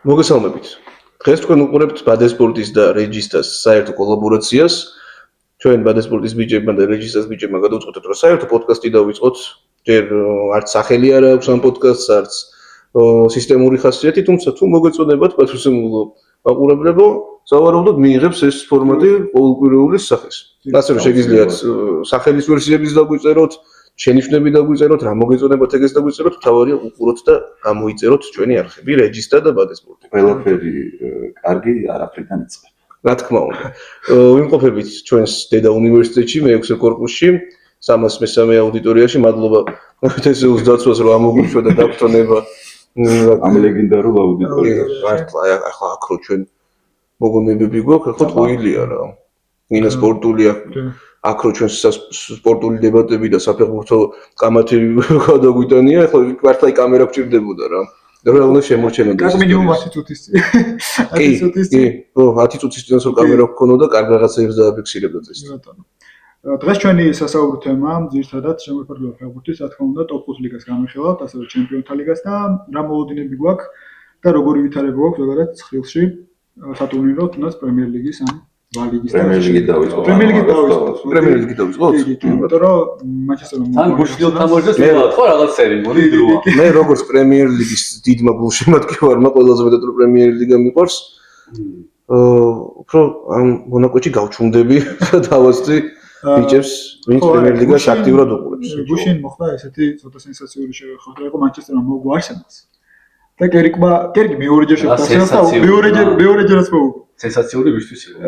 მოგესალმებით. დღეს თქვენ უყურებთ ბადესპორტის და რეჯისტას საერთო კოლაბორაციას. ჩვენ ბადესპორტის ბიჭებმა და რეჯისტას ბიჭებმა გადავწყვეტეთ, რომ საერთო პოდკასტი დავიწყოთ. ჯერ არც სახელი არ აქვს ამ პოდკასტს, არც სისტემური ხასიათი, თუმცა თუ მოგეწონებათ პატრონულო მაყურებლებო, სავარაუდოდ მიიღებს ეს ფორმატი ყოველკვირეულის სახეს. ასევე შეგიძლიათ სახელის ვერსიებიც დაგვიწეროთ, შენიშვნები დაგვიწეროთ, რა მოგეწონებათ ეგეც დაგვიწეროთ, თავარია უყუროთ და გამოიწეროთ ჩვენი არხები, რეჯისტა და ბადესპორტი. ყველაფერი კარგი არაფრიდან იწყება. რა თქმა უნდა. ვიმყოფებით ჩვენს დედა უნივერსიტეტში, მე-6 კორპუსში, 303 აუდიტორიაში. მადლობა თესეუს დაცვას, რომ ამოგვიჩვენა და დაგვწონება ამ ლეგენდარულ აუდიტორიაში. ახლა აქ რო ჩვენ მოგონებები გვაქვს, ახლა ტყუილია რა. ინა სპორტულია. აქ რო ჩვენ სპორტული დებატები და საფეხბურთო კამათი გადაგვიტანია, ახლა მართლა კამერა გჭირდებოდა რა. რა უნდა შემოჩენოდა. კარგი მინიმუმ 10 წუთის წინ. 10 წუთის წინ. 10 წუთის წინ რო კამერა გქონოდა, კარგ რაღაცებს დააფიქსირებდა წეს. ბატონო. დღეს ჩვენი სასაუბრო თემა ძირითადად შემოიფარგლება ფეხბურთის, რა თქმა უნდა, ტოპ 5 ლიგას განვიხილავთ, ასევე ჩემპიონთა ლიგას და რა მოლოდინები გვაქვს და როგორი ვითარება გვაქვს ზოგადად ცხრილში სატურნირო, თუნდაც პრემიერ ლიგის ან ვალიგის პრემიერ ლიგი დავიწყოთ. პრემიერ ლიგი დავიწყოთ? იმიტომ რომ მანჩესტერ თან გუშინო თამაშობს ხო რაღაცები მოდი დროა. მე როგორც პრემიერ ლიგის დიდმა გულშემატკივარმა ყველაზე მეტად რომ პრემიერ ლიგა მიყვარს, უფრო ამ მონაკვეთში გავჩუმდები და დავასწრი ბიჭებს, ვინც პრემიერ ლიგას აქტიურად უყურებს. გუშინ მოხდა ესეთი ცოტა სენსაციური შეხვედრა, იყო მანჩესტერმა მოუგო არსენალს. და კერგი მეორეჯერ შეხვდა არსენალს და მეორეჯერაც მოუგო. სენსაციური ვისთვის იყო.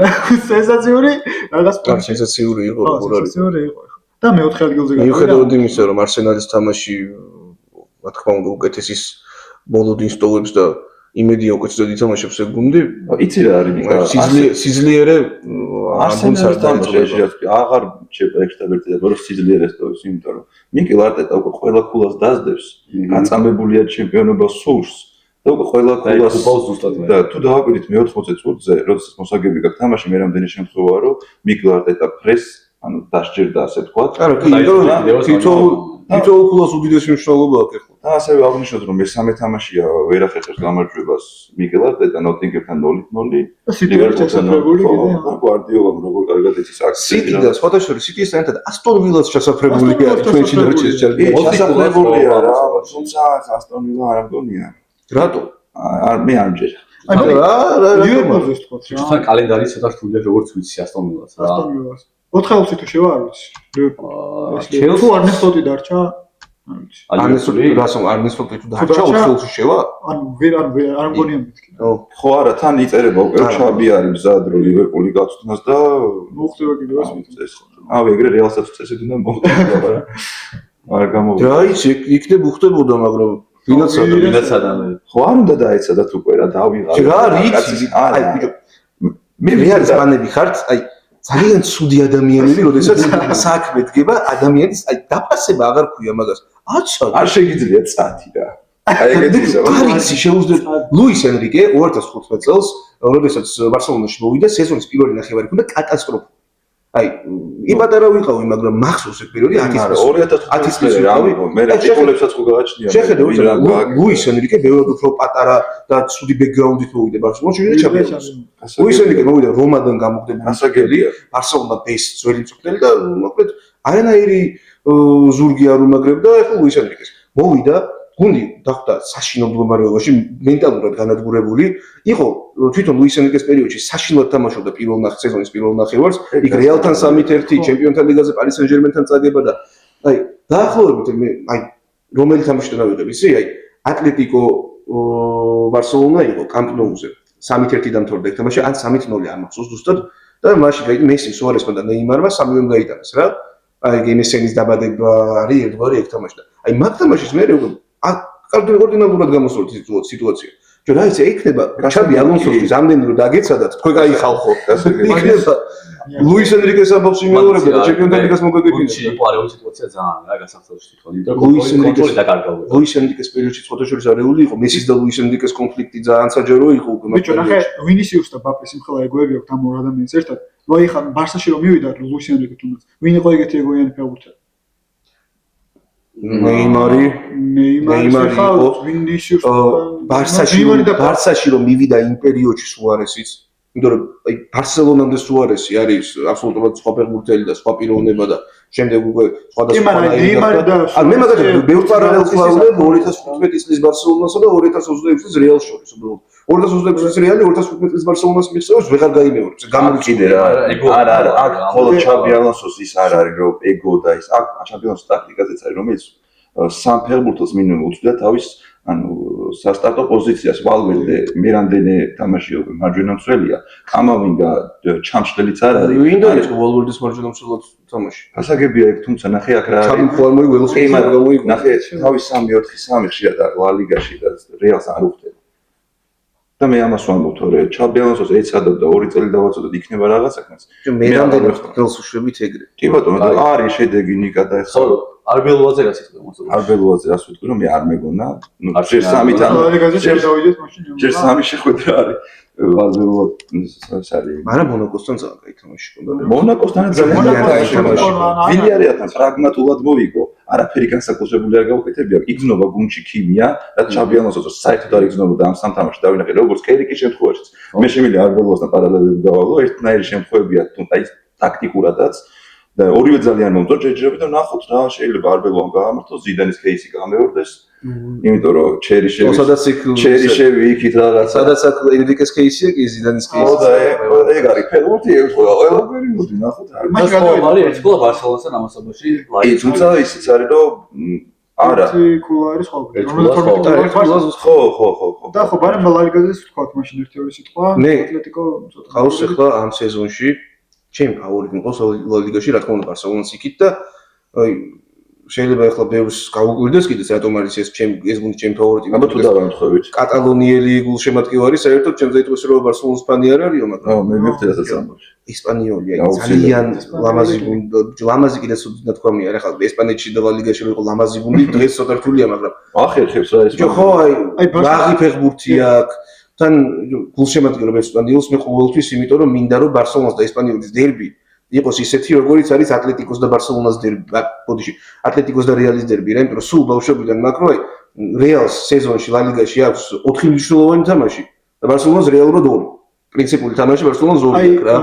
სენსაციური რაღაც სენსაციური იყო როგორ არის. სენსაციური იყო. და მეოთხე ადგილზე გავიდა. მიუხედავად იმისა, რომ არსენალის თამაში, რა თქმა უნდა, უკეთესის მოლოდინს ტოვებს და იმედია უკეთესად ითამაშებს ეგ გუნდი. იცი რა არის ნიკა? სიძლიერე არსენალის თამაში აღარ შეექსტაბერტი და ბოროს სიძლიერეს ტოვებს, იმიტომ რომ მიკელ არტეტა უკვე ყველა ქულას დაძდებს, გაწამებულია ჩემპიონობას სურს. და უკვე ყველა ქულას და თუ დავაკვირდით მე-80 წუთზე, როდესაც მოსაგები გაქვს თამაში, მე რამდენი შემთხვევაა, რომ მიკელ არტეტა ფრეს, ანუ დასჯერდა ასე თქვა. არა, კი, თითოეულ ქულას უდიდესი მნიშვნელობა აქვს ახლა. და ასევე აღნიშნოთ, რომ მესამე თამაშია ვერ ახერხებს გამარჯვებას მიკელ არტეტა ნოტინგემთან 0-0. ლივერპულთან და გვარდიოლამ როგორ კარგად იცის აქცენტი. სიტი და სხვათა შორის სიტის თანთან ასტონ ვილას ჩასაფრებული არის ჩვენში დარჩეს ჩარგი. ჩასაფრებულია რა, თუმცა ასტონ ვილა არ მგონია. რატო? მე არ მჯერა. ლივერპულზე თქვა რა. თან კალენდარი ცოტა რთულია როგორც ვიცი ასტონ ვილას რა. 4-0 თუ შევა არ ვიცი. ლივერპული. თუ არნესტოტი დარჩა, არ ვიცი. არნესტოტი თუ დარჩა 4-0-ში შევა? ანუ არ მგონია მეთქი. ხო არა, თან იწერება უკვე ჩაბი არის მზად რომ ლივერპული გაწვდნას და მოხდება კიდევ ეს წესი. ეგრე რეალსაც წესით უნდა მოხდება რა. არ გამოვიდა. რა იცი, იქნებ უხდებოდა, მაგრამ ვინაცადა ხო არ უნდა დაეცადათ უკვე რა დავიღალე. რა რიცი? აი ბიჭო, მე არის ბანები ხართ, აი ძალიან ცუდი ადამიანები, როდესაც საქმე დგება, ადამიანის აი დაფასება აღარ ქვია მაგას. არ შეგიძლია წათი რა. აი ეგეთი ისე. არიცი შეუძლია ლუის ენრიკე 2015 წელს, როდესაც ბარსელონაში მოვიდა, სეზონის პირველი ნახევარი ქონდა კატასტროფა. აი, იპატარა ვიყავი, მაგრამ მახსოვს ეგ პერიოდი 10 წელი რავი, მე რა ტიპოლებსაც ხო გააჩნია. შეხედე, ლუის ენრიკე ბევრად უფრო პატარა და ცუდი ბექგრაუნდით მოვიდა ბარსელონაში და ჩამოიყვანეს. ლუის ენრიკე მოვიდა რომადან გამოგდებული მასაგელი, ბარსელონა ბეს ძველი მწვრთნელი და მოკლედ არანაირი ზურგი არ უმაგრებდა, ახლა ლუის ენრიკეს. მოვიდა გუნდი დახვდა საშინო მდგომარეობაში, მენტალურად განადგურებული. იყო თვითონ ლუის ენრიკეს პერიოდში საშინლად თამაშობდა სეზონის პირველ ნახევარს, იქ რეალთან 3-1, ჩემპიონთა ლიგაზე პარი სენ-ჟერმენთან წაგება და აი, დაახლოებით აი რომელი თამაში დავიღებ ისი, აი ატლეტიკო ბარსელონა იყო კამპ ნოუზე 3-1 დამთავრდა ეგ თამაში, ან 3-0 არ მახსოვს ზუსტად და მაშინ მესი, სუარესმა და ნეიმარმა 3-2 გაიტანეს რა. აი მესენის დაბადება არის ერთგვარი ეგ თამაში და აი მაგ თამაშის მე კარდინალურად გამოსულით სიტუაცია. ჯერ რა იცი, იქნება ჩაბი ალონსოვის ამდენი რომ დაგეცადათ, თქვენ კაი ხალხო. იქნება ლუის ენრიკეს ამბობს იმეორებდა და ჩემპიონთა ლიგას მოგეგებინებდა. იყო არეული სიტუაცია ძალიან რა გასახსოვს თვითონ, იმიტომ რომ კონტროლი დაკარგავდა. ლუის ენრიკეს პერიოდში სხვათა შორის არეული იყო, მესის და ლუის ენრიკეს კონფლიქტი ძალიან საჯარო იყო უკვე. ბიჭო, ნახე, ვინისიუს და ბაპეს იმხელა ეგოები აქვს ამ ორ ადამიანს ერთად. ვაი ხან ბარსაში რომ მივიდა ლუის ენრიკე თუნდაც. ვინ იყო ეგეთი ეგოიანი ფეხბურთელი? ნეიმარი ნეიმარი იყო. ვინდისიუს ბარსაში რომ მივიდა იმ პერიოდში სუარესიც, იმიტომ რომ აი ბარსელონამდე სუარესი არის აბსოლუტურად სხვა ფეხბურთელი და სხვა პიროვნება და შემდეგ უკვე სხვადასხვა ნეიმარი და მე მაგალითად ბევრ პარალელს ვავლებ 2015 წლის ბარსელონასა და 2026 წლის რეალს შორის. უბრალოდ 2026 წლის რეალი 2015 წლის ბარსელონას მიხსოვს ვეღარ გაიმეორებს. გამოვიდე რა. არა, აქ ხოლო ჩაბი ალონსოს ის არ არის რომ ეგო და ის აქ ჩაბი ალონსოს ტაქტიკაზეც არის რომელიც სამ ფეხბურთელს მინიმუმ უწვდიდა თავის სასტარტო პოზიციას. ვალვერდე მერანდენე თამაშია მარჯვენა მცველია. კამავინგა ჩამშლელიც არ არის. ვინ არის ვალვერდეს მარჯვენა მცველად თამაში? გასაგებია იქ თუმცა ნახე აქ რა არის. ჩამი ფორმოი ველოსიპედი გამოიგო. ნახე თავის 3-4-3 ხშირად არის ლა ლიგაში და რეალს არ უხდება. და მე ამას ვამბობ თორე ჩაბი ალონსოს ეცადებ და 2 წელი დავაწოდოთ იქნება რაღაცაკაც. მე რამდენი ფეხბურთელს უშვებით ეგრე. კი ბატონო, არის შედეგი ნიკა და ეხლა არბელოაძე რაც იტყვი მოსულ. არბელოაძე რას ვიტყვი რომ მე არ მეგონა, ჯერ 3 თან. დავიდეთ მაშინ. ჯერ 3 შეხვედრა არის. არბელოაძე არის. მაგრამ მონაკოსთან ძალიან კაი თამაში ჰქონდა. მონაკოსთან ძალიან კაი თამაში. ვილიარეალთან პრაგმატულად მოიგო. არაფერი განსაკუთრებული არ გაუკეთებია. იგზნობა გუნდში ქიმია, რაც ჩაბი ალონსოს საერთოდ არ იგზნობოდა ამ სამ თამაშში დავინახე როგორც კერიკის შემთხვევაშიც. მე შემიძლია არბელოასთან პარალელები გავალო, ერთნაირი შემთხვევებია თუნდაც ტაქტიკურადაც. და ორივე ძალიან მომწონს ჯერჯერობით და ნახოთ რა შეიძლება არბელოამ გაამართლოს ზიდანის кейსი გამეორდეს იმიტომ რომ ჩერიშევი იქით რაღაცა სადაც აქ ენრიკეს кейსია კი ზიდანის кейსი და ეგ არის ფეხბურთი ყველაფერი მოდი ნახოთ არის ერთგოლა ბარსელონასთან ამასობაში თუმცა ისიც არის რომ არა კულარის ხო და ხო ბარემ ლა ლიგაზეც ვთქვათ მაშინ ერთი ორი სიტყვა ატლეტიკო ხავს ახლა ამ სეზონში ჩემი ფავორიტი მყავს ლა ლიგაში რა თქმა უნდა ბარსელონას იქით და აი შეიძლება ახლა ბევრს გაუკვირდეს კიდეც რატომ არის ეს გუნდი ჩემი ფავორიტი აბა თუ დავამთხოვით კატალონიელი გულშემატკივარი საერთოდ ჩემს დაიტყვეს რომ ბარსელონის ფანი არ არისო მაგრამ მე მივხვდესაც ამბობ ესპანიოლია ძალიან ლამაზი გუნდი ლამაზი კიდეც უდნათქვამია რა ხალხი ესპანეთში და ლა ლიგაში რო იყო ლამაზი გუნდი დღეს ცოტა რთულია მაგრამ ახერხებს რა ეს ხო აი ბაღი ფეხბურთი აქვს თან გულშემატკივრობ ესპანიოლს მე ყოველთვის იმიტომ რომ მინდა რომ ბარსელონას და ესპანიოლის დერბი იყოს ისეთი როგორიც არის ატლეტიკოს და ბარსელონას დერბი ბოდიში ატლეტიკოს და რეალის დერბი რა იმიტომ რომ სულ ბავშვობიდან მაკრო აი რეალს სეზონში ლა ლიგაში აქვს 4 მნიშვნელოვანი თამაში და ბარსელონას რეალურად 2 პრინციპული თამაში ბარსელონას 2 აქვს რა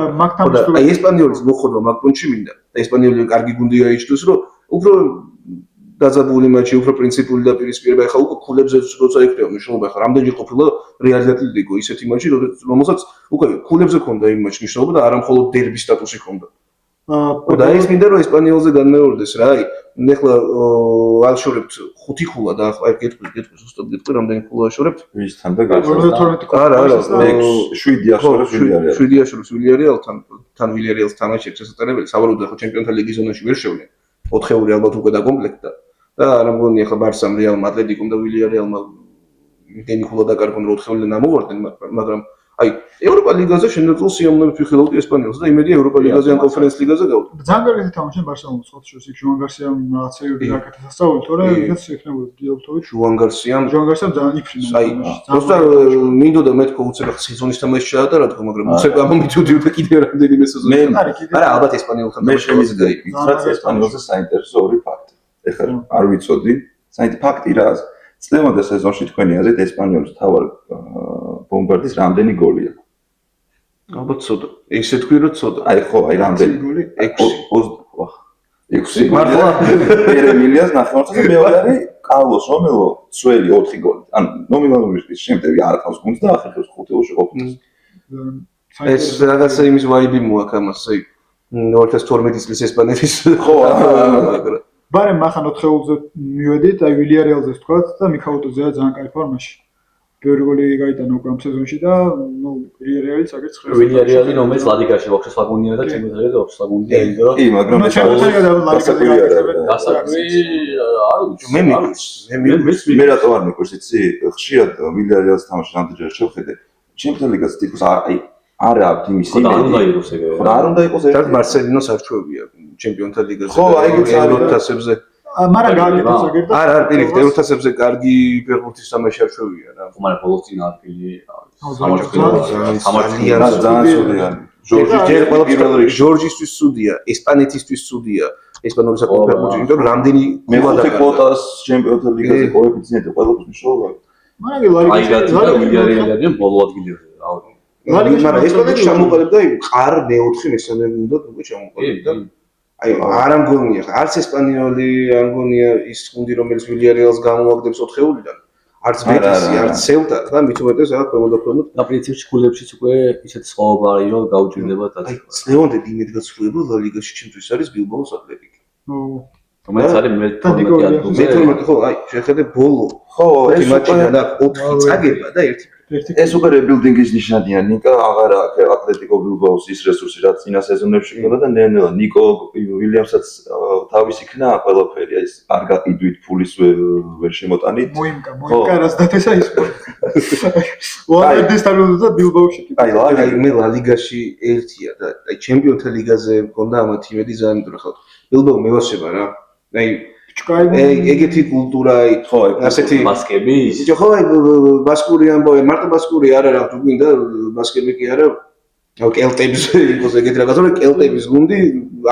და აი ესპანიოლის მოხდომა მაგ პუნქტში მინდა და ესპანიოლი კარგი გუნდია იჩთვის რომ უფრო დაზაბული მატჩი უფრო პრინციპული და პირისპირება ეხლა უკვე ქულებზე როცა იქნება მნიშვნელობა ეხლა რამდენი ყოფილა რეალი ატლეტიკო ისეთი მატჩი რომელსაც უკვე ქულებზე ქონდა იმ მატჩში მნიშვნელობა და არა მხოლოდ დერბის სტატუსი ქონდა და ის მინდა რომ ესპანიოლზე განმეორდეს რა აი ეხლა აღშორებთ 5 ქულა და აი გეტყვი ზუსტად გეტყვი რამდენი ქულა აღშორებთ ვისთან და გასა არა 7 აღშორებს ვილიარეალთან თან ვილიარეალს თამაშობს შესაძლებელი საბოლოოდ ახლა ჩემპიონთა ლიგის ზონაში ვერ შევლენ 4-ეული ალბათ უკვე დაკომპლექტდა და არ მგონია ახლა ბარსამ რეალმა ატლეტიკომ და ვილიარეალმა იმდენი ქულა დაკარგონ 4-ეული დამოვარდნენ მაგრამ აი ევროპა ლიგაზე შენერწულ სიამოვნებით ვიხილავთ ესპანიელს და იმედია ევროპა ლიგაზე ან კონფერენს ლიგაზე გავთ. ძალიან კარგი თამაში ბარსელონას ხოთ შორს იქ ჟუან გარსიამ რაღაცეები გაკეთეს ასწავლეთ თორე ეს შექნებოდა დიალოგთოვით ჟუან გარსიამ ძალიან იფრინა აი просто მინდოდა მე თქო უცებ სეზონის თამაში ჩაატარა თქო მაგრამ უცებ გამომიწოდიოდა კიდე რამდენიმე სეზონი არა ალბათ ესპანიელთან მე შემიძლია ითხრათ ესპანიელზე საინტერესო ორი ფაქტი ეხლა არ ვიცოდი საინტერესო ფაქტი რა წლევანდელ სეზონში თქვენი აზრით ესპანიოლის თავარ ბომბარდის რამდენი გოლი აქვს? ალბათ ცოტა. ესე თქვი რომ ცოტა. აი ხო, აი რამდენი გოლი? 6. მართლა ერემილიას ნახევარს და მეორე არის კარლოს რომელო ძველი 4 გოლი. ანუ ნომინალური შემტევი არ ყავს გუნდს და ახერხებს 5-ში ყოფნის. ეს რაღაცა იმის ვაიბი მოაქვს ამას, აი 2012 წლის ესპანეთის ხო, ბარემ ახან 4-ზე მივედით, აი ვილიარეალზე ვთქვათ და მიხაუტოზეა ძალიან კარგი ფორმაში. ბევრი გოლი გაიტანა უკვე ამ სეზონში და ნუ ვილიარეალიც აგერ 9. ვილიარეალი რომელიც ლა ლიგაში ვაფშე სლაგუნია და ჩემპიონთა ლიგაზე ვაფშე სლაგუნია იმიტომ კი, მაგრამ მე მე რატო არ მიყვარს იცი? ხშირად ვილიარეალს თამაშს რამდენჯერ შევხედე. ჩემპიონთა ლიგაზე თითქოს არა აქვს იმის იმედი. არ უნდა იყოს ეგ. არ უნდა იყოს ერთ მარსელინოს არჩევია ჩემპიონთა ლიგაზე. ხო, აი ეს ევროთასებზე მაგრამ გააკეთეს აგერ და არა პირიქით ევროთასებზე კარგი ფეხბურთის თამაში არჩევია რა. მაგრამ ბოლოს წინ ადგილი ძალიან სულიანი. ჯორჯისთვის სუდია, ესპანეთისთვის სუდია, ესპანური საკუთრება ფეხბურთში, იმიტომ რომ რამდენი მეხუთე კვოტას ჩემპიონთა ლიგაზე კოეფიციენტი ყველაფერს მნიშვნელობა. მაგრამ აი რა თქმა უნდა ვიარიალიდან ბოლო ადგილებზე. მაგრამ ესპანეთში ჩამოყალიბდა ყარ მეოთხე მესამე უნდა უკვე ჩამოყალიბდა. აი არ ამგონია არც ესპანიოლი არ მგონია ის გუნდი რომელიც ვილიარეალს გამოაგდებს 4-ეულიდან არც ბეტისი არც სელტა და მით უმეტეს რა ქვემოდაქვემოთ და პრინციპში ქულებშიც უკვე ისეთი სხვაობა არის რომ გაუჭირდება აი წლევანდელი იმედგაცრუება ლა ლიგაში ჩემთვის არის ბილბაოს ატლეტიკი. რომელიც არის მე ხო აი შეხედე ბოლო ხო ეს მატჩიდან და 4 წაგება და 1 ეს უკვე რებილდინგის ნიშანია. ნიკა აღარ აქვს ატლეტიკო ბილბაოს ის რესურსი რაც წინა სეზონებში ჰქონდა და ნელ-ნელა ნიკო ვილიამსაც თავის იქნა ყველაფერი ეს არ გაყიდვით ფულის ვერ შემოტანით. მოიმკა რას დათესა ის. ვარდის თანხმობა ბილბაოში. აი მე ლა ლიგაში ერთია და აი ჩემპიონთა ლიგაზე მქონდა ამათ იმედი ძალიან იმიტომ ხალხ ბილბაო მევასება რა. აი ეგეთი კულტურა ხო ასეთი მასკები ხო აი ბასკური ამბავი მარტო ბასკური არ არის თუ გინდა ბასკები კი არა აუ კელტებს იყოს ეგეთი რაღაცა რომ კელტების გუნდი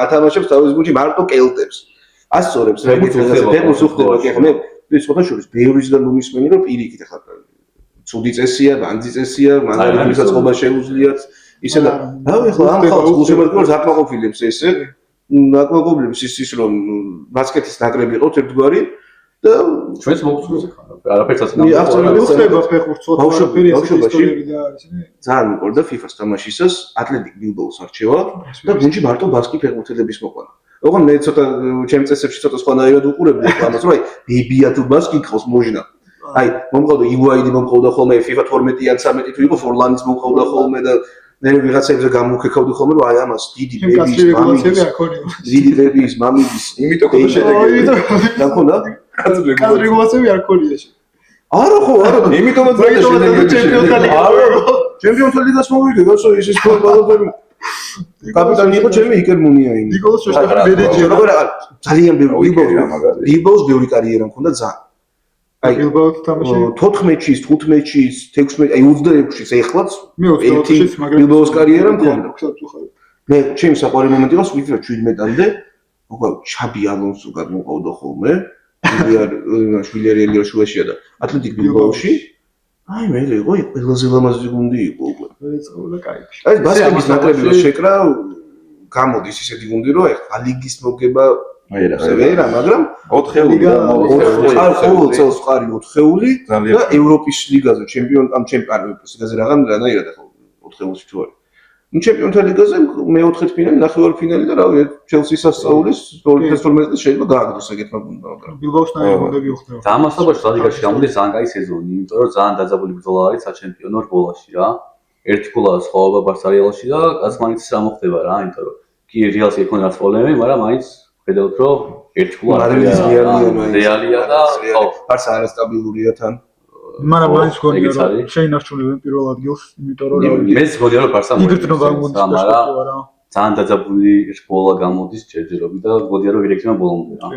ათამაშებს თავის გუნდში მარტო კელტებს ასწორებს რა ეგეთი რაღაცა ფეხბურთს უხდება კი ხო მე ის ხოთაშორის ბევრისგან მომისმენი რომ პირიქით ახლა ცუდი წესია ბანძი წესია მანდარინის მისაწყობა შეუძლიათ ისე და რავი ხო ამ ხალხს გულშემატკივრებს აკმაყოფილებს ესე აკმაყოფილებს ის რომ ბასკეთის ნაკრები იყოს ერთგვარი და ჩვენს მოგწონს ახლა არაფერს ასე ხდება ფეხბურთს ბავშვობაში ძალიან მიყვარდა FIFA-ს თამაშისას ატლეტიკ ბილბაოს არჩევა და გუნდში მარტო ბასკი ფეხბურთელების მოყვანა. ოღონ მე ცოტა ჩემს წესებში ცოტა სხვანაირად უყურებდი ამას რომ აი ბებია თუ ბასკი ყავს მოჟნა. აი მომყავდა იუაიდი მომყავდა ხოლმე FIFA 12-ან 13 თუ იყო ფორლანის მომყავდა ხოლმე და მე ვიღაცებზე გამოვქეკავდი ხოლმე რომ აი ამას დიდი ბებიის მამის იმიტომ ხო შედეგი და ხონდა რეგულაციები არ ქონია. არა ხო არა იმიტომაც ჩემპიონთა ლიგას მოვიდე გასო ის ბალოდები კაპიტანი იყო ჩემი იკერ მუნიაინი ნიკოლას შოშტაყი მენეჯერი ძალიან ბილბაოს ბევრი კარიერა მქონდა ძალიან აი ბილბაოს თამაში 14-ში 15-ში 16-ში აი 26-ში ეხლაც მე 24-ში ბილბაოს კარიერა მქონდა მე ჩემი საყვარელი მომენტი იყო FIFA 17-მდე უკვე ჩაბი ალონსო გადმოყავდა ხოლმე ვილიარეალი შუაშია და ატლეტიკ ბილბაოში აი მე იყო ყველაზე ლამაზი გუნდი იყო უკვე ეწეოდა кайფში აი ბასკების ნაკრები რო შეკრა გამოდის ისეთი გუნდი რომ აი ლიგის მოგება ვერა მაგრამ 4-ეული ყოველ წელს ყარი 4-ეული და ევროპის ლიგაზე ჩემპიონატის ლიგაზე რაღაცნაირად ახლა 4-ეულში თუ არის ჩემპიონთა ლიგაზე მეოთხე ფინალი, ნახევარფინალი და რავი, ჩელსის სასწაულის 12-12 შეიძლება გააგდოს ეგეთმა გუნდმა. ბილბაოს ნაირობები უხდება. დამასწრებაში ლა ლიგაში გამოდის ძალიან კაი სეზონი, იმიტომ რომ ძალიან დაძაბული ბრძოლა არის საჩემპიონო რბოლაში რა. ერთი გოლა სხვაობა ბარსა რეალში და კაც მაინც რა მოხდება რა, იმიტომ რომ კი რეალს იქნება რაც პრობლემები, მაგრამ მაინც ხედავთ რომ ერთი გოლა რეალია და ხო, ბარსა არასტაბილურია თან. მაგრამ მაინც გონია რომ შეინარჩუნებენ პირველ ადგილს, იმიტომ რომ მეც გონია რომ ბარსა იგრძნობა გუნდის მაგრამ ძალიან დაძაბული რბოლა გამოდის ჯერჯერობით და გონია რომ ვირექნება ბოლომდე რა.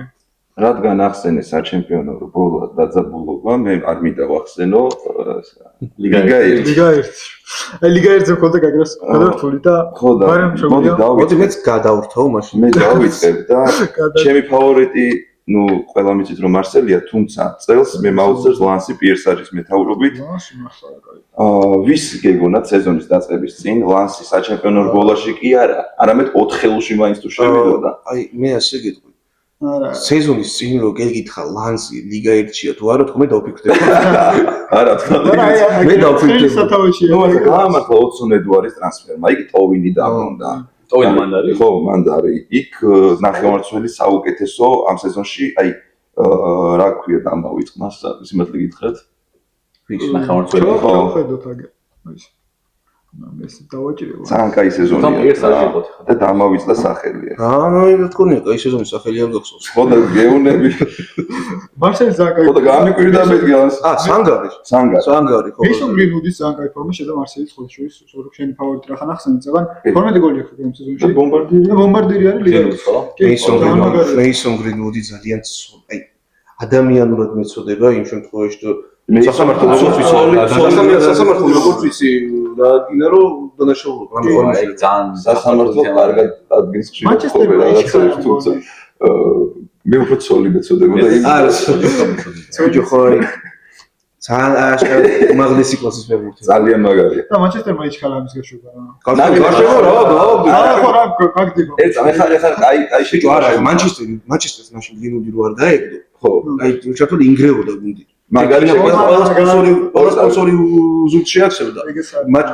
რადგან ახსენე საჩემპიონო რბოლა დაძაბულობა, მე არ მინდა ვახსენო ლიგა 1. აი ლიგა 1-ზე მქონდა გაგრას გადართული და მაგრამ მოდი მეც გადავრთო მაშინ. მე დავიწყებ და ჩემი ფავორიტი ну, ყველა მიცით რომ მარსელია, თუმცა წელს მე მაუცერს ლანსი პიერსარის მეთაურობით. ვის გეგონათ სეზონის დაწყების წინ ლანსი საჩემპიონო რბოლაში კი არა, არამედ 4-ელში მაინც თუ შევიდოდა. აი, მე ასე გეტყვი. არა. სეზონის წინ რო გეკითხა ლანსი ლიგა 1-ია თუ არა, თქო მე დავფიქრდები. არა, თქო. მე დავფიქრდები. სათავეშია. ნუ ახლა გამართლა ოცონ ედუარის ტრანსფერმა, იგი ტოვინი დაბრუნდა. ტოვინი მანდარი. ხო, მანდარი. იქ ნახევარმცველი საუკეთესო ამ სეზონში, აი რა ქვია დამბავი წყნას, სიმართლე გითხრათ? ვის ნახევარმცველი? ხო, ხედოთ აგერ. ის ეს დავაჭირე. ძალიან კაი სეზონია. და დამავიწყდა სახელი. რა თქონია, კაი სეზონის სახელი არ გახსოვს. ხო და გეუნები. მარსელი ძალიან კაი. ხო და გამიკვირდა მეთქიანს. სანგარი, ხო. მისონ გრინვუდის ძალიან კაი ფორმა შედა მარსელის ხოლმე შენი ფავორიტი რა ხან ახსენე წეგან 12 გოლი აქვს ამ სეზონში. ბომბარდირი არის ლიგაში, ხო? მისონ გრინვუდი ძალიან აი ადამიანურად მეწოდება იმ შემთხვევაში რომ სასამართლო როგორც ვიცი რა გინდა რომ დანაშაულობა აი ძალიან სასამართლო კარგად ადგილს ხშირად მანჩესტერი რაღაცა თუმცა მე უფრო ცოლი მეწოდებოდა იმ ბიჭო ხო არის ძალიან უმაღლესი კლასის ფეხბურთელი. ძალიან მაგარია. და მანჩესტერმა იჩქარა ამის გაშვება რა. გაშვება რა, ხო რა გაგდება. ეხლა აი ბიჭო არა, მანჩესტერს მაშინ გინუდი რო არ გაეგდო. ხო. აი ჩათული ინგრეოდა გუნდი. მაგალითად ყველა სპონსორი უზურგში აცებდა.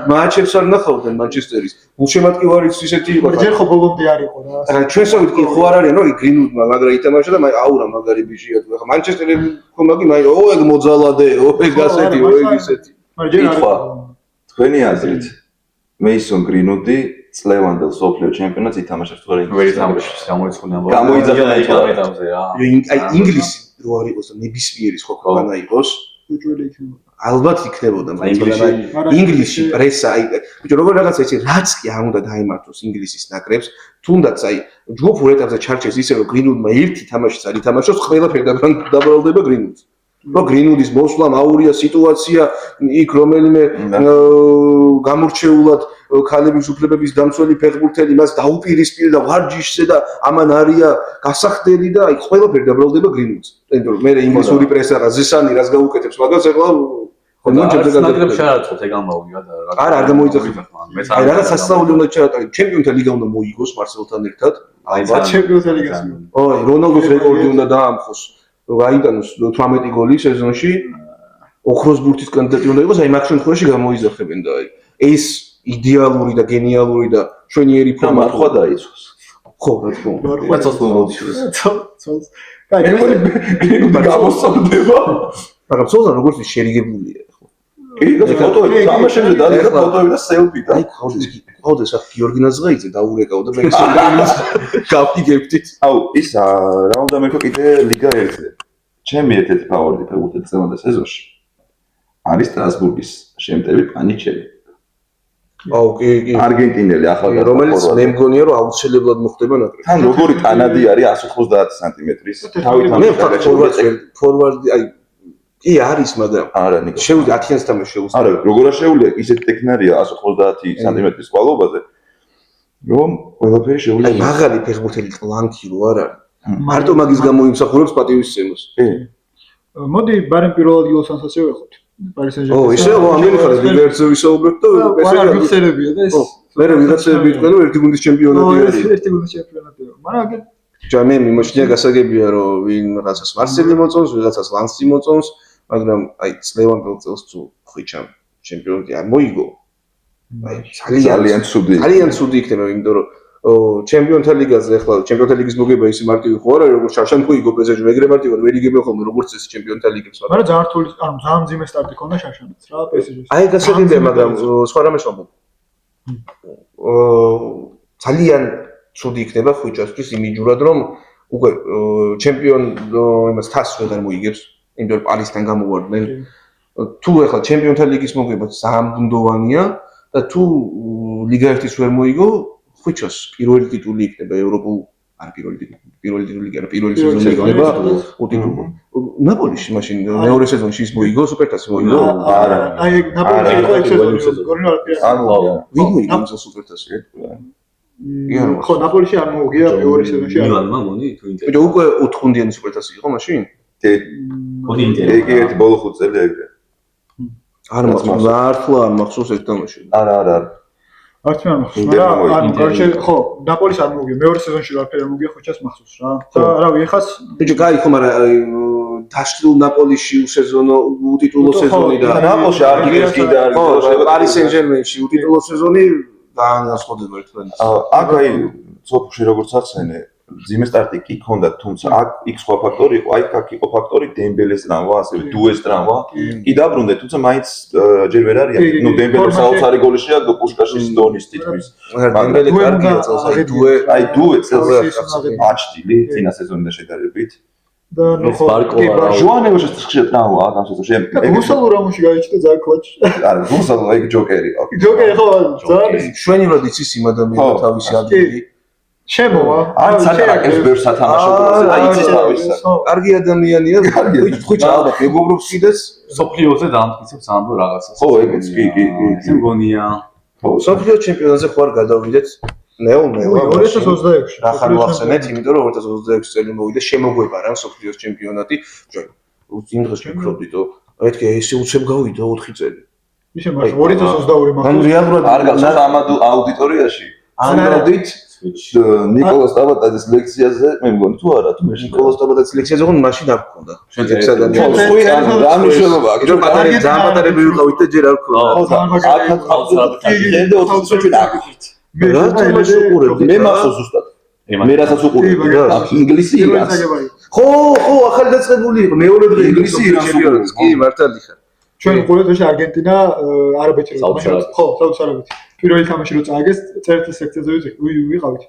მატჩებს არ ნახავდნენ მანჩესტერის. გულშემატკივარიც ისეთი იყო. ჯერ ხო ბოლომდე არ იყო რა. ჩვენსავით კი ხო არ არიან, რომ გრინვუდმა მაგრა ითამაშა და აურა მაგარი ბიჭია. ახლა მანჩესტერი ხომაგი მაი ეგ მოძალადე, ეგ ასეთი, ეგ ისეთი. მაგრამ ჯერ არ კითხვა თქვენი აზრით მეისონ გრინვუდი წლევანდელ სოფლიო ჩემპიონატს ითამაშებს თუ არა ვერ ითამაშებს გამოიცხუნა გამოიძახა რა. აი ინგლისი რო არ იყოს და ნებისმიერი სხვა ქვეყანა იყოს, უჯველი იქნება. ალბათ იქნებოდა, მაგრამ ინგლისში პრესა, აი ბიჭო როგორ რაღაცა იცი, რაც კი არ უნდა დაემართოს ინგლისის ნაკრებს, თუნდაც აი ჯგუფურ ეტაპზე ჩარჩეს ისე რომ გრინვუდმა ერთი თამაშიც არ ითამაშოს, ყველაფერი დაბრალდება გრინვუდს. რომ გრინვუდის მოსვლამ აურია სიტუაცია, იქ რომელიმე გამორჩეულად ქალების უფლებების დამცველი ფეხბურთელი მას დაუპირისპირდა ვარჯიშზე და ამან არია გასახდელი და აი ყველაფერი დაბრალდება გრინვუდს. იმიტომ რომ მე ინგლისური პრესა რა ზესანი რას გაუკეთებს, მაგას ეხლა ნაკრებს შეარაცხოთ ეგ ამბავი რა. არა, არ გამოიძახეთ. აი რაღაც სასწაული უნდა ჩაატაროს. ჩემპიონთა ლიგა უნდა მოიგოს მარსელთან ერთად. ალბათ ჩემპიონთა ლიგას. ой, რონალდოს რეკორდი უნდა დაამხოს. გაიტანოს 18 გოლი სეზონში. ოქროს ბურთის კანდიდატი უნდა იყოს, აი მაგ შემთხვევაში გამოიძახებენ და აი ეს იდეალური და გენიალური და შვენიერი ფორმა მარხვა დაიწყოს. ხო, რა თქმა უნდა. მაცოს მომოდის. ცოლს. კაი, გამოსწორდება. მაგრამ ცოლსა როგორც ის შერიგებულია ხო. კი, და ფოტოები, თამაშებზე დაიწყო ფოტოები და სელფი და. აი, ხოდეს ახ გიორგი ნაზღაიძე დაურეკავ და მე გავიგებთ. აუ, ის რა უნდა მეკო კიდე ლიგა 1-ზე. ჩემი ერთ-ერთი ფავორიტი ფეხბურთელი წელამდე სეზონში არის სტრასბურგის შემტევი პანიჩელი. აუ, კი. არგენტინელი ახალგაზრდა. რომელიც მე მგონია რომ აუცილებლად მოხდება ნაკრებში. თან როგორი ტანადი არის 190 სანტიმეტრის. მე ფორვარდი აი კი არის, მაგრამ არა ნიკო. შევიდა 10-იანს თამაში შეუძლია. არა, როგორ არ შეუძლია ისეთი ტექნარია 190 სანტიმეტრის ყვალობაზე, რომ ყველაფერი შეუძლია. აი მაღალი ფეხბურთელი კლანკი რო არ არის. მარტო მაგის გამო იმსახურებს პატივისცემას. კი. მოდი ბარემ პირველ ადგილას სენსაციო ვეხოთ. პარი სენ-ჟერმენი. ო, ისე ამელი ხარ ლიგერზე ვისაუბრეთ და ესე რა გიხსენებია და ეს. მე ვიღაცები თქვენ რომ ერთი გუნდის ჩემპიონატი არის. ერთი გუნდის ჩემპიონატია. მაგრამ ჯამე მიმოჩნია გასაგებია რომ ვინ რაღაცას მარსელი მოწონს, ვიღაცას ლანსი მოწონს, მაგრამ აი წლევანდელ წელს თუ ხვიჩამ ჩემპიონატი არ მოიგო. აი ძალიან ცუდი. ძალიან ცუდი იქნება, იმიტომ რომ ჩემპიონთა ლიგაზე ახლა ჩემპიონთა ლიგის მოგება ისე მარტივი ხო არა, როგორც შავშან მოიგო პეზეჟი, მეგრე მარტივად ვერ იგებენ ხოლმე როგორც ეს ჩემპიონთა ლიგებს, მაგრამ ძალიან რთული, ანუ ძალიან მძიმე სტარტი ქონდა შავშანაც რა პეზეჟის. აი გასაგებია, მაგრამ სხვა რამეს ვამბობ. ძალიან ცუდი იქნება ხვიჩასთვის იმიჯურად, რომ უკვე ჩემპიონ იმას თასს ვერ მოიგებს, იმიტომ რომ პარისთან გამოვარდნენ. თუ ახლა ჩემპიონთა ლიგის მოგება ძალიან ბუნდოვანია და თუ ლიგა 1-ის ვერ მოიგო, ხვიჩას პირველი ტიტული იქნება ევროპულ, არა პირველი ტიტული კი არა, პირველი სეზონი იქნება უტიტულო. ნაპოლიში მაშინ მეორე სეზონში ის მოიგო, სუპერთასი მოიგო. არა. აი ნაპოლიში იყო ეს სეზონი, გორინო არ ვინ მოიგო ის სუპერთასი? ხო, ნაპოლიში არ მოუგია მეორე სეზონში. მილანმა მონი თუ ინტერი. ბიჭო, უკვე 5-გუნდიანი სუპერთასი იყო მაშინ? კი. მოდი ინტერი. ეგ ერთი ბოლო 5 წელი ეგრე. არ მახსოვს, მართლა არ მახსოვს ეს თამაში. არა. არც მე არ მახსოვს, მაგრამ ანუ კარჩე ხო, ნაპოლის არ მოუგია, მეორე სეზონში ვაფერი არ მოუგია, ხოჩას მახსოვს რა. და რავი, ეხას ბიჭო, კაი ხო, მაგრამ დაშლილ ნაპოლიში უსეზონო უტიტულო სეზონი და ნაპოლში არ გიგებს კიდე არის. ხო, პარი სენ-ჟერმენში უტიტულო სეზონი განასხვავდება ერთმანეთს. აქ აი სოფში როგორც ახსენე, ძიმე სტარტი კი ქონდა, თუმცა აქ იქ სხვა ფაქტორი იყო, აი აქ იყო ფაქტორი დემბელეს ტრამვა, ასევე დუეს ტრამვა. კი დაბრუნდე, თუმცა მაინც ჯერ ვერ არის, ნუ დემბელეს საოცარი გოლი შეაგდო პუშკაშის დონის თითქმის. დემბელე კარგია წელს, აი დუე წელს აჩტილი წინა სეზონიდან შედარებით. და ნუ ხო, ჟუანევოშიც ხშირად ტრამვა აქ ამ სეზონში. გუსალო რამოში გაიჩნდა ძალიან კლაჩი. არა, გუსალო ეგ ჯოკერი. ჯოკერი ხო, ძალიან შვენივრად იცის იმ ადამიანს თავისი ადგილი. შემოვა. არ სატარაკებს ბევრ სათამაშოზე და იცის თავისა. კარგი ადამიანია, ხვიჩა ალბათ მეგობრობს კიდეც. სოფლიოზე დაამტკიცებს ამბო რაღაცას. ხო, ეგეც კი. ეს მგონია. სოფლიო ჩემპიონატზე ხო არ გადავიდეთ. ნეო 2026-ში. რახან ვახსენეთ, იმიტომ რომ 2026 წელი მოვიდა შემოგვება რა მსოფლიოს ჩემპიონატი. ჩვენ იმ დღეს ვფიქრობდით, მეთქე ესე უცებ გავიდა 4 წელი. ისე მაგრამ 2022 ან რეალურად არ გახსოვს ამ აუდიტორიაში ამბობდით ნიკოლას ტაბატაძის ლექციაზე მე მგონი თუ არა თუ მე ნიკოლას ტაბატაძის ლექციაზე გონ მაშინ არ გქონდა. ჩვენ ხო, ექსადანი რა მნიშვნელობა აქვს? ჩვენ ძალიან პატარები ვიყავით და ჯერ არ გქონდა. ამდე 20 წუთი დაგვიქით. რა თამაში უყურებდი? მე მახსოვს ზუსტად. მე რასაც უყურებდი. ინგლისი ირანს. ხო, ახალი დაწყებული იყო. მეორე დღე ინგლისი ჩემპიონატს. კი, მართალი ხარ. ჩვენ უყურებთ ეს არგენტინა არაბეთი ხო, საუდის არაბეთი. პირველი თამაში რო წააგეს, წერტის სექციაზე ვიყავით.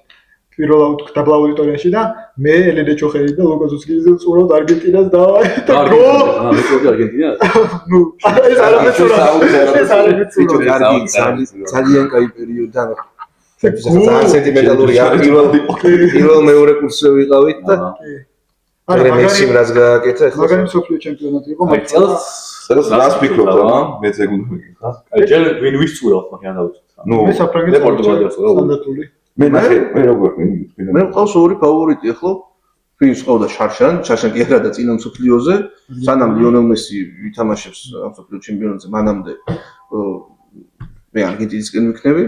პირველ დაბლა აუდიტორიაში და მე ელენე ჩოხელი და ლუკა ზუსკიძე ვწურავთ არგენტინას და გო! მე ვწურავდი არგენტინას. ნუ, ეს არაბეთი ეს არაბეთი ძალიან კაი პერიოდი და ძალიან სენტიმენტალურია. პირველ მეორე კურსზე ვიყავით და არა მესიმ რაც გააკეთა ახლა მაგარი მსოფლიო ჩემპიონატი იყო აი წელს რას ფიქრობ რა? მეც ეგ უნდა მეკითხა. აი ჯერ ვინ ვისწურავთ მაგრამ დავუწევთ. ნუ მე საფრანგეთს პორტუგალიას სტანდარტული მე ნახე მე როგორ მე მყავს ორი ფავორიტი ახლა ვინც ყავდა შარშან კი არა და წინა მსოფლიოზე სანამ ლიონელ მესი ვითამაშებს მსოფლიო ჩემპიონატზე მანამდე მე არგენტინისკენ ვიქნები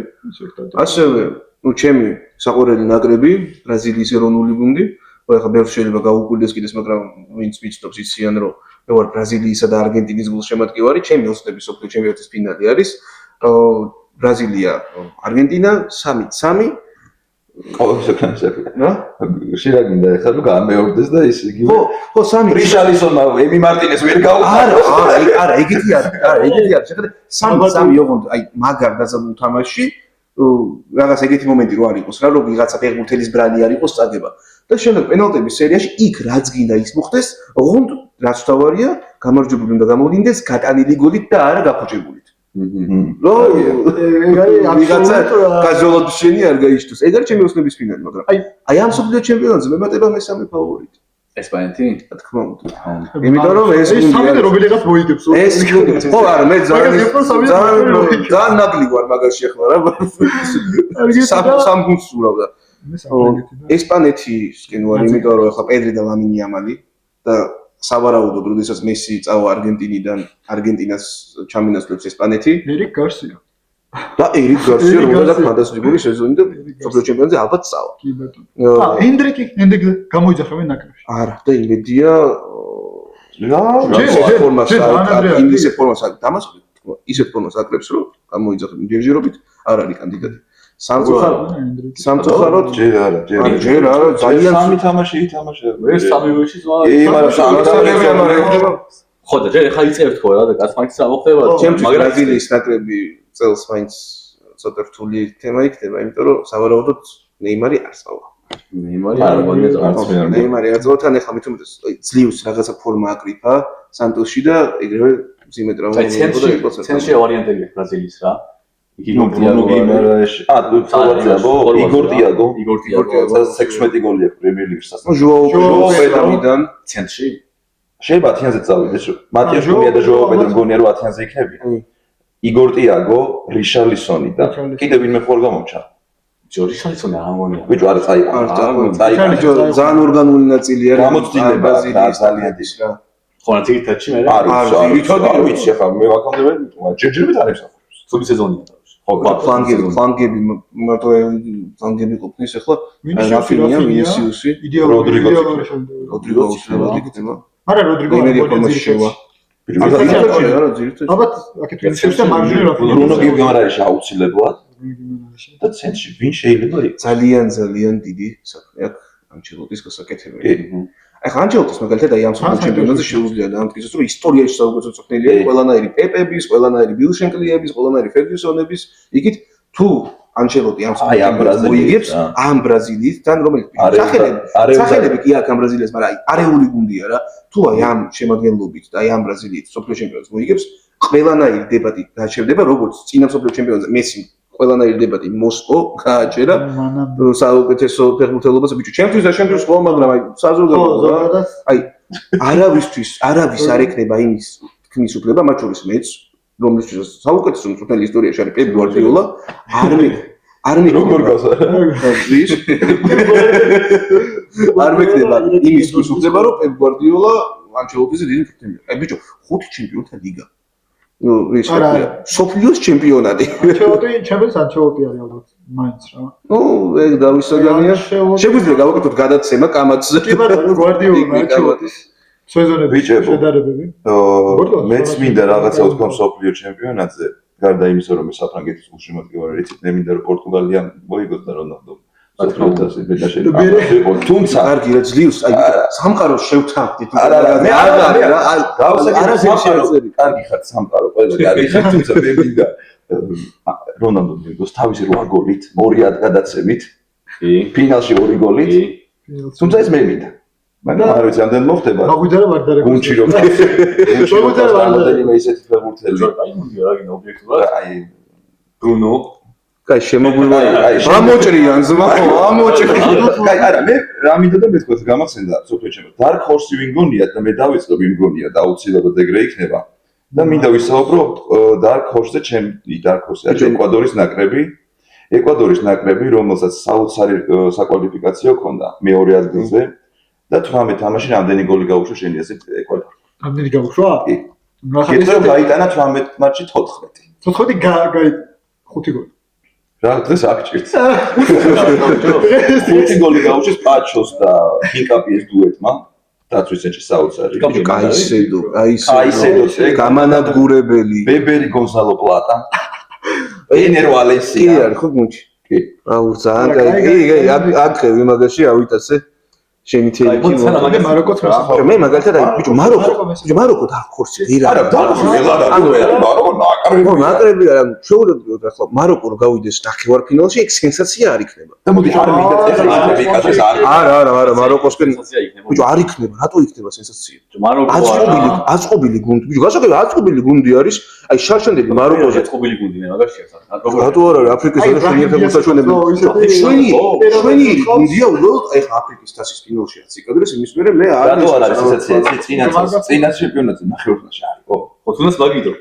ასევე ნუ ჩემი საყვარელი ნაკრები ბრაზილიის ეროვნული გუნდი ახლა ბევრს შეიძლება გაუკვირდეს კიდეს მაგრამ ვინც ვიცნობს იციან რომ მე ვარ ბრაზილიისა და არგენტინის გულშემატკივარი ჩემი ოცნების მსოფლიო ჩემპიონატის ფინალი არის ბრაზილია არგენტინა 3-3 ყოველ შექმნაზე. შირაგინდა ეხლა რომ გამეორდეს და ის იგივე. ხო 3 რიშალისონმა ემი მარტინეს ვერ გაუყარა. არა, ეგეთი არის. შეხედე 3-3 ოღონდ აი მაგარ დაზამულ თამაში რაღაც ეგეთი მომენტი რო არ იყოს რა რომ ვიღაცა ფეხბურთელის ბრალი არ იყოს წაგება. და შემდეგ პენალტების სერიაში იქ რაც გინდა ის მოხდეს, ოღონდ რაც თავარია, გამარჯვებული უნდა გამოვლინდეს გატანილი გოლით და არა გახოჭებულით. ვიღაცა კაზოლოთშენი არ გაიშტოს. ეგ არის ჩემი ოცნების ფინალი, მაგრამ აი ამ მსოფლიო ჩემპიონატზე მემატება მესამე ფავორიტი. ესპანეთი? რა თქმა უნდა. იმიტომ რომ ეს სამი რომელიღაც მოიგებს. ეს ხო არა მე ძალიან ნაკლი ვარ მაგაში ახლა რა. სამ გუნდს ურავდა. ესპანეთისკენ ვარ, იმიტომ რომ ახლა პედრი და ламინი ямალი და სავარაუდოდ, როდესაც მესი წავა არგენტინიდან, არგენტინას ჩამინაცვლებს ესპანეთი. ერიკ გარსია. და ერიკ გარსია რომელსაც ფანტასტიკური სეზონი და მსოფლიო ჩემპიონატზე ალბათ წავა. კი ბატონო. ენდრიკი გამოიძახებენ ნაკრებში. არა, და იმედია ისეთ ფორმას დამასწრებს, ისეთ ფორმას აკრებს, რომ გამოიძახებენ ჯერჯერობით, არ არის კანდიდატი. სამწუხაროდ ჯერ არა ძალიან სამი თამაში ითამაშა მე სამი ვეში ზღვა მაგრამ სამი თამაში ხო და ჯერ ხა იწევთ ხო რა და კაცმაინც ამოხდება ჩემთვის ბრაზილიის ნაკრები წელს მაინც ცოტა რთული თემა იქნება იმიტომ რომ სავარაუდოდ ნეიმარი არ წავა ნეიმარი არ მოგეწონა ნეიმარი არ წავა თან ახლა მით უმეტეს ძლივს რაღაცა ფორმა აკრიფა სანტოსში და ეგრევე მძიმე ტრავმა მოხდა და ცენტრში ვარიანტები ბრაზილიის რა Igor Tiago 16 გოლი აქვს პრემიერ ლიგის სასწრაფო. ჟოაო პედროდან ცენტრში შეიძლება 10-ზე წავიდეს. მატიას კუმია და ჟოაო პედრო მგონია რომ 10-ზე იქნებიან. იგორ ტიაგო, რიშალისონი და კიდე ვინმე ხوار გამომჩა. რიშალისონი არ მგონია. ბიჭო არა წაიყო. ძალიან ორგანული ნაწილი არის. გამოცდილება ძალიან ის რა. ხო რა ძირითადში მე არ ვიცი ახლა მე ვაკამდე ჯერჯერობით არ ემსახურებს. სული სეზონია. ფლანგები მარტო ფლანგები ყოფნის ახლა რაფინია ვინისიუსი როდრიგო არა როდრიგო შევა ალბათ აქეთ ვინისიუსი და მარჯვნივ რაფინია ბრუნო გიმარაიშ აუცილებლად და ცენტრში ვინ შეიძლება იყოს ძალიან დიდი საქმე აქვს ანჩელოტის გასაკეთებელი ახლა ანჩელოტის მაგალითად აი ამ მსოფლიო ჩემპიონატზე შეუძლია დაამტკიცოს რომ ისტორიაში საუკეთესო მწვრთნელია ყველანაირი პეპების, ყველანაირი ბილშენკლიების, ყველანაირი ფერგიუსონების, იქით თუ ანჩელოტი ამ მსოფლიო მოიგებს ამ ბრაზილიისთან რომელიც სახელები კი აქვს ამ ბრაზილიას, მაგრამ აი არეული გუნდია რა. თუ აი ამ შემადგენლობით და აი ამ ბრაზილიით მსოფლიო ჩემპიონატს მოიგებს, ყველანაირი დებატი გაჩერდება, როგორც წინა მსოფლიო ჩემპიონატზე მესი ყველანაირი დებატი მოსკო გააჩერა საუკეთესო ფეხბურთელობას ბიჭო ჩემთვის და ჩემთვის ხო მაგრამ აი საზოგადოება აი არავის არ ეკნება იმის თქმის უფლება მათ შორის მეც რომლისთვის საუკეთესო მწვრთნელი ისტორიაში არის პეპ გვარდიოლა არ როგორ მექნება გასა? ის არ მექნება იმის გულს უხდება რომ პეპ გვარდიოლა ანჩელოტიზე დიდი ფრთებია. აი ბიჭო, 5 ჩემპიონთა ლიგა. ნუ ის არა, რა სოფლიოს ჩემპიონატი. ანჩელოტი არის ალბათ მაინც რა. ნუ ეგ დავისაგანია. შეგვიძლია გავაკეთოთ გადაცემა კამათზე. კი ბატონო, გვარდიოლა ანჩელოტის სეზონები ბიჭებო. შედარებები. მეც მინდა რაღაცა ვთქვა მსოფლიო ჩემპიონატზე, გარდა იმისა, რომ მე საფრანგეთის გულშემატკივარი რეცით მე მინდა რომ პორტუგალია მოიგოს და რონალდო. თუმცა კარგი რა ძლივს, აი სამყაროს შევთანხმდით. კარგი ხარ სამყარო, ყველა კარგი ხარ, თუმცა მე მინდა რონალდო მოიგოს თავისი 8 გოლით, 2 გადაცემით, ფინალში 2 გოლით. თუმცა ეს მე მინდა. მაგრამ არ ვიცი, ამდენ მოხდება. მაგვიძარა ვარდარები. გუნჩი რომ ისეთი ფეხბურთელი. აი მუნდია რა გინდა ობიექტურად. აი ბრუნო კაი შემოგვიყვანე. ამოჭრიან ზმა, ამოჭრიან. კაი, არა, მე რა მინდა და მეთქვა გამახსენდა სოფიო ჩემო. Dark Horse ვინ გონია და მე დავიწყო ვინ გონია და აუცილებლად ეგრე იქნება. და მინდა ვისაუბრო Dark Horse-ზე ჩემი Dark Horse არის ეკვადორის ნაკრები. ეკვადორის ნაკრები, რომელსაც საოცარი საკვალიფიკაციო ჰქონდა მეორე ადგილზე და 18 თამაში რამდენი გოლი გაუშვა შენი ასეთ ეკვადორს? რამდენი გაუშვა? კი. კითხვა გაიტანა 18 მატჩში 14. 14 გაი 5 გოლი. რა დღეს აქ ჭირს. 5 გოლი გაუშვეს პაჩოს და ჰიკაპიეს დუეტმა. დაცვის ცენტრის საოცარი. კაისედო, კაისედო, გამანადგურებელი. ბებერი გონსალო პლატა. ენერ ვალენსია. კი არის ხო გუნჩი? კი. აუ ძალიან კაი. აქ ვიმაგაში ავიტაცე. შენი თელიქი მოდი მაროკოც მოსახლე. მე მაგალითად აი ბიჭო მაროკო Dark Horse ვერა. არა, Dark Horse ვეღარ არის. მაროკო ნაკრები. ხო, ნაკრები არა, შეუძლებელია ახლა მაროკო რო გავიდეს ნახევარფინალში, ეგ სენსაცია არ იქნება. და მოდი არ მინდა ეხლა იკადეს არა, მაროკოსკენ ბიჭო არ იქნება, რატო იქნება სენსაცია? აწყობილი გუნდი, ბიჭო, გასაგები აწყობილი გუნდი არის, აი შარშანდები მაროკოზე აწყობილი გუნდი მე მაგაშია სა. რატო არ არის აფრიკის ეროვნული საფეხბურთო შვენი გუნდია უბრალოდ ეხლა აფრიკის თასის ფინალში არის იკადრეს იმის მერე მე არ რატო არ არის სენსაცია? წინა ჩემპიონატზე ნახევარფინალში არის, ხო? ხო თუნდაც მაგიდო.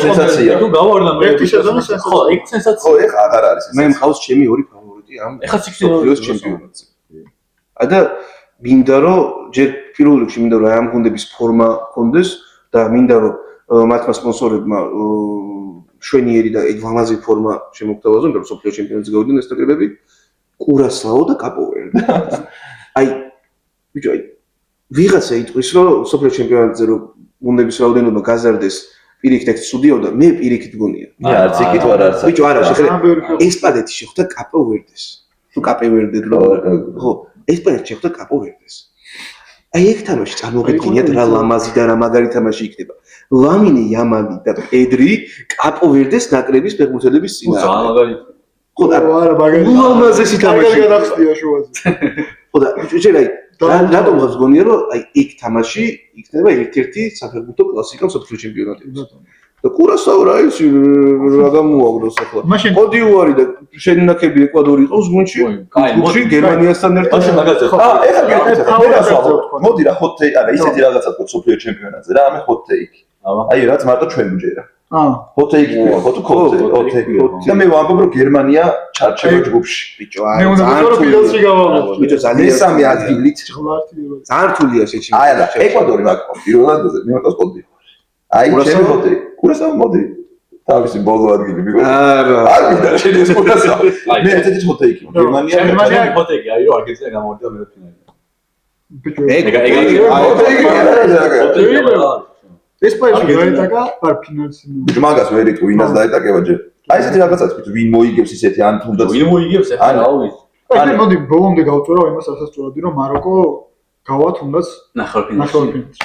სენსაცია. თუ გავარდა მე ერთი სეზონი ხო, ეგ სენსაცია. ხო, ეხლა აღარ არის. მე მყავს ჩემი ორი ფავორიტი ამ ეხლა სოფლიოს ჩემპიონატზე. და მინდა რომ ჯერ პირველ რიგში მინდა რომ ამ გუნდების ფორმა ჰქონდეს და მინდა რომ მათმა სპონსორებმა შვენიერი და ლამაზი ფორმა შემოგთავაზონ, რომ სოფლიოს ჩემპიონატზე გავიდნენ ეს ნაკრებები. კურასაო და კაპოვერდი. აი ბიჭო, აი ვიღაცა იტყვის რომ სოფლიოს ჩემპიონატზე რომ გუნდების რაოდენობა გაზარდეს პირიქით ეგ ცუდიოდა, მე პირიქით გონია. არც იქით ვარ არც. ბიჭო, არა, ესპანეთი შეხვდა კაპოვერდეს. თუ კაპოვერდი ხო, ესპანეთი შეხვდა კაპოვერდეს. აი ეგ თამაში წარმოგედგინიათ რა ლამაზი და რა მაგარი თამაში იქნება. ლამინე იამალი და პედრი კაპოვერდეს ნაკრების ფეხბურთელების წინააღმდეგ. ძალიან მაგარი. ხო და არა, მაგარი. ლამაზესი თამაში. გადახსნია შუაზე. ხო და შეიძლება რატომ გაგონია რომ აი ეგ თამაში იქნება ერთ-ერთი საფეხბურთო კლასიკა მსოფლიო ჩემპიონატებში. და კურასაო რა ის რა გამოაგდოს ახლა. კოდივარი და შენნაკები ეკვადორი ყავს გუნდში. გუნდში გერმანიასთან ერთად. მაშინ მაგაზე. ეხლა მოდი რა ჰოთ-თეი, არა ისეთი რაღაცა თქო მსოფლიო ჩემპიონატზე რა, ამე ჰოთ-თეიკი. აი რაც მარტო ჩვენ გვჯერა. ჰოთ-თეიკი ხო თუ ჰოთ-თეიკი. და მე ვამბობ რომ გერმანია ჩარჩება ჯგუფში. ბიჭო, მე უნდა ვიტყვი რომ ფინალში გავავლებთ. ბიჭო, ძალიან მესამე ადგილით. ძალიან რთულია შეჩიმა. აი და ეკვადორი მაგ პირველად მე მარტოს კოდი. აი ჩემი ჰოთ-თეიკი. კურასაო მოდი. თავისი ბოლო ადგილი მიგო. არ მინდა შენი ეს კურასაო. მე ესეთი ჰოთ-თეიკი. გერმანია ჰოთ-თეიკი არის რომ არგენტინა გამოვიდა მე ფინალში. ბიჭო, ესპანეთში გაიტაკა არ ფინალში. ბიჭო მაგას ვერ იტყვი ვინას დაეტაკება ჯერ. აი ესეთი რაღაცაც ბიჭო ვინ მოიგებს ისეთი ან თუნდაც ვინ მოიგებს ახლა რა ვიცი. აი მოდი ბოლომდე გავწვერო იმას რასაც წვედი რომ მაროკო გავა თუნდაც ნახევარფინალში.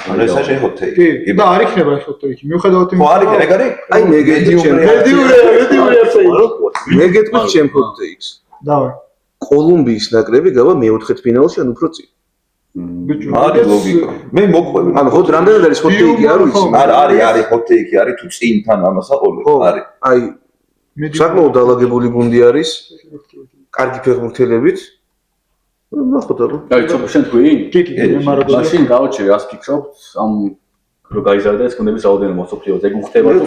ანუ ეს არის ჰოთ-თეიკი. კი და არ იქნება ეს ჰოთ-თეიკი. მიუხედავად ხო არ იქნება, ეგ არის? აი მე გეტყვი მედიური ასე. მე გეტყვი ჩემ ჰოთ-თეიკს. დავай. კოლუმბიის ნაკრები გავა მეოთხედფინალში ან უფრო წინ. ბიჭო, არის ლოგიკა. მე მოყვები. ანუ ხო რამდენად არის ჰოთ-თეიკი არ ვიცი. არის ჰოთ-თეიკი არის თუ წინთან ამას აყოლე. არის. აი საკმაოდ დალაგებული გუნდი არის. კარგი ფეხბურთელებით. ნახოთ აბა. აი შენ თქვი? კი, მე მაროკოში. მაშინ გავჩერე, რას ფიქრობთ ამ რო გაიზარდა ეს გუნდების რაოდენობა სოფლიოზე. ეგ უხდება თუ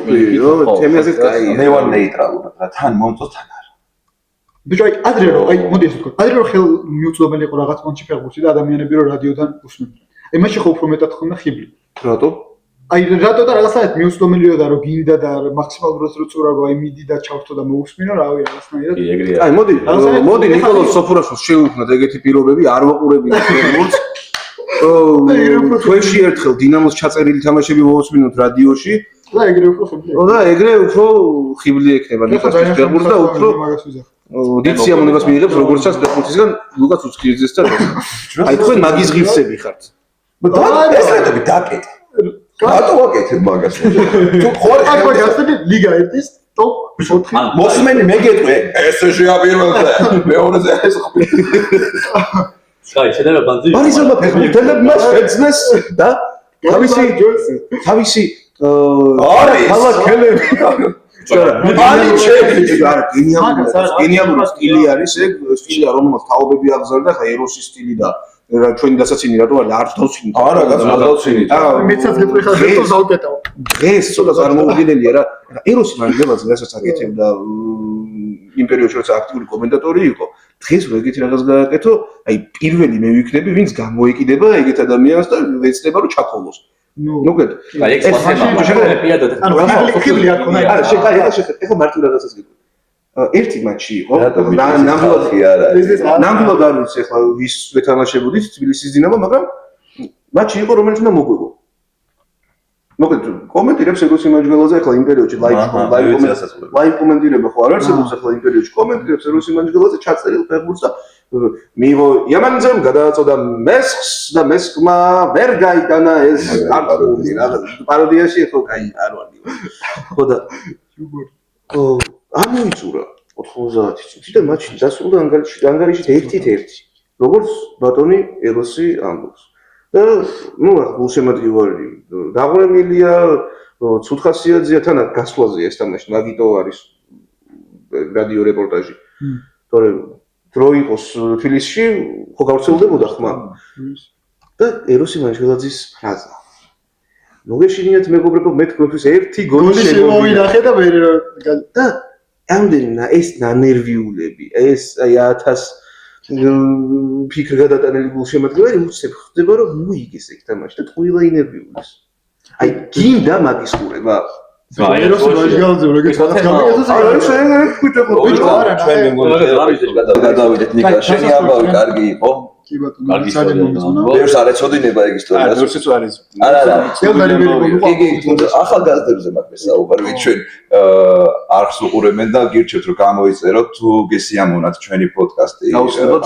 თემი აზრით კაია. მე ვარ ნეიტრალურად რა, თან მომწოს თან არა. ბიჭო, ადრე რომ მოდი ესე ვთქვა. ადრე რომ ხელ მიუწვდომელი იყო რაღაც მონჩი ფეხბურთი და ადამიანები რომ რადიოდან უსმენდნენ. მაშინ ხო უფრო მეტად ხონდა ხიბლი. რატო? რატო და რაღაცნაირად მიუწვდომელიო და რომ გინდა და მაქსიმალურად რო წურავ, მიდი და ჩავთო და მოусმინო, რავი, რაღაცნაირად. ეგრეა. მოდი ნიკოლოზ სოფურაშვილს შევუქმნათ ეგეთი პირობები, არ ვაყურებინოთ ფეხბურთს. თვეში ერთხელ დინამოს ჩაწერილი თამაშები მოვუსმინოთ რადიოში. და ეგრე უფრო ხიბლია. და ეგრე უფრო ხიბლი ექნება ნიკოლოზ ფეხბურთს და უფრო დიდ სიამოვნებას მიიღებს როგორც ჩანს ფეხბურთისგან ლუკას უცხიძეს და აი თქვენ მაგის ღირსები ხართ. ეს რატომ დაკეტე? რატო ვაკეთებ მაგას? თუ ხარ გასწრები ლიგა 1-ის ტოპ 4. მოსმენი მეგეთყვე, ესეშია პირველზე, მეორეზე ეს ხვი. აი, შეიძლება ბანძი. პარიზელმა ფეხბურთელებმა შეძლეს და თავისი ქალაქელები გენიალური სტილი არის ეგ სტილი რომელსაც თაობები აღზარდა ხა ეროსის სტილი და ჩვენი დასაცინი რატო არის არ დავცინი არა გადავცინი მეცაც გეტყვი ხა ზეთო დავკეტავ დღეს ცოტა წარმოუდგენელია რა ეროსი მანძილაზე რასაც აკეთებდა იმპერიაში როცა აქტიური კომენტატორი იყო დღეს რო ეგეთი რაღაც გააკეთო აი პირველი მე ვიქნები ვინც გამოეკიდება ეგეთ ადამიანს და ვეცდება რომ ჩაქოლოს ნუგეთ აი ეს მასშტაბი პირადად ანუ ხიბლი არ ქონა არა ეხლა მარტივ რაღაცას გეტყვი ერთი მატჩი იყო ნამდვილად არ ვიცი ეხლა ვის ვეთამაშებოდით თბილისის დინამო მაგრამ მატჩი იყო რომელიც უნდა მოგვიგო მოგეთ კომენტირებს ეგოს იმაჯგელოზე ეხლა იმ პერიოდში ლაივ კომენტირება ხო არ არსებობს ეხლა იმ პერიოდში კომენტირებს ეგოს იმაჯგელოზე ჩაწერილ ფეხბურთს და მიიღო იამანძემ გადააწოდა მესხს და მესხმა ვერ გაიტანა ეს არტული რაღაც პაროდიაში ხო კაი არ ვარ ხო და ამოიწურა 90 წუთი და მატჩი დასრულდა ანგარიშით 1-1 როგორც ბატონი ელოსი ამბობს და ნუ გულშემატკივარი დაღვრემილია ცუთხასიაძეა თანაც გასვლაზეა ეს თამაში მაგიტო არის რადიო რეპორტაჟი თორემ დრო იყოს თბილისში ხო გავრცელდებოდა ხმა და ეროსი მანჯგელაძის ფრაზა მოგეშინიათ მეგობრებო მე თქვენთვის ერთი გოლი შემოვინახე და მე და ამდენნა ეს ნანერვიულები ეს აი 1000 ფიქრ გადატანილი გულშემატკივარი უცებ ხდება რომ მოიგეს ეგ თამაში და ყველა ინერვიულს აი გინდა მაგის ყურება ეროსი მანჯგელაძე როგორ გადავიდეთ ნიკა შენი ამბავი კარგი იყო კი ბატონო სადი მომწონა ბევრს არ ეცოდინება ეგ ისტორია ბევრსაც არ იცი არა იგი ახალგაზრდებზე მაგ საუბარი ჩვენ არხს უყურებენ და გირჩევთ რომ გამოიწეროთ თუ გესიამოვნათ ჩვენი პოდკასტი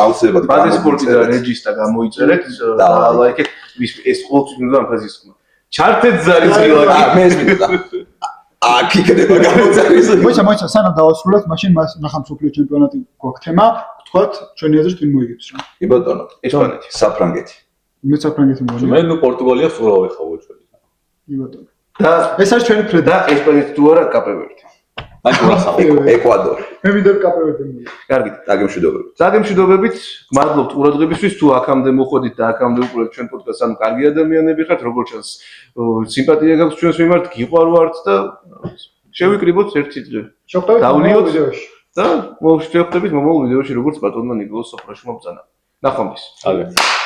აუცილებლად ბაზის სპორტი და რეჯისტა გამოიწერეთ და ლაიქეთ ეს ყოველთვის უნდა ამფაზის ხმა ჩარტეთ ზარის ღილაკი მე ეს მინდა აქ იქნება გამოწერის მოიცა სანამ დავასრულოთ მაშინ მას ნახამ სოფლიო ჩემპიონატი გვაქვს თემა ვთქვათ ჩვენი აზრით ვინ მოიგებს რა კი ბატონო ესპანეთი საფრანგეთი მე საფრანგეთი მგონია მე ნუ პორტუგალიას ურავე ხავ ჩვენ კი ბატონო და ეს არის ჩვენი ფრედა და ესპანეთი თუ არა კაპევერდი აი გასავ ეკვადორი მე მინდა კაპევერდი მოიგო კარგით დაგემშვიდობებით დაგემშვიდობებით გმადლობთ ყურადღებისთვის თუ აქამდე მოხვედით და აქამდე უყურებთ ჩვენ პოდკასტს ანუ კარგი ადამიანები ხართ როგორც ჩანს სიმპათია გაქვს ჩვენს მიმართ გიყვარვართ და შევიკრიბოთ ერთი დღე დავლიოთ და მოვშევხდებით მომავალ ვიდეოში როგორც ბატონმა ნიკოლოზ სოფრაშვილმა ბრძანა ნახვამდის აგეთ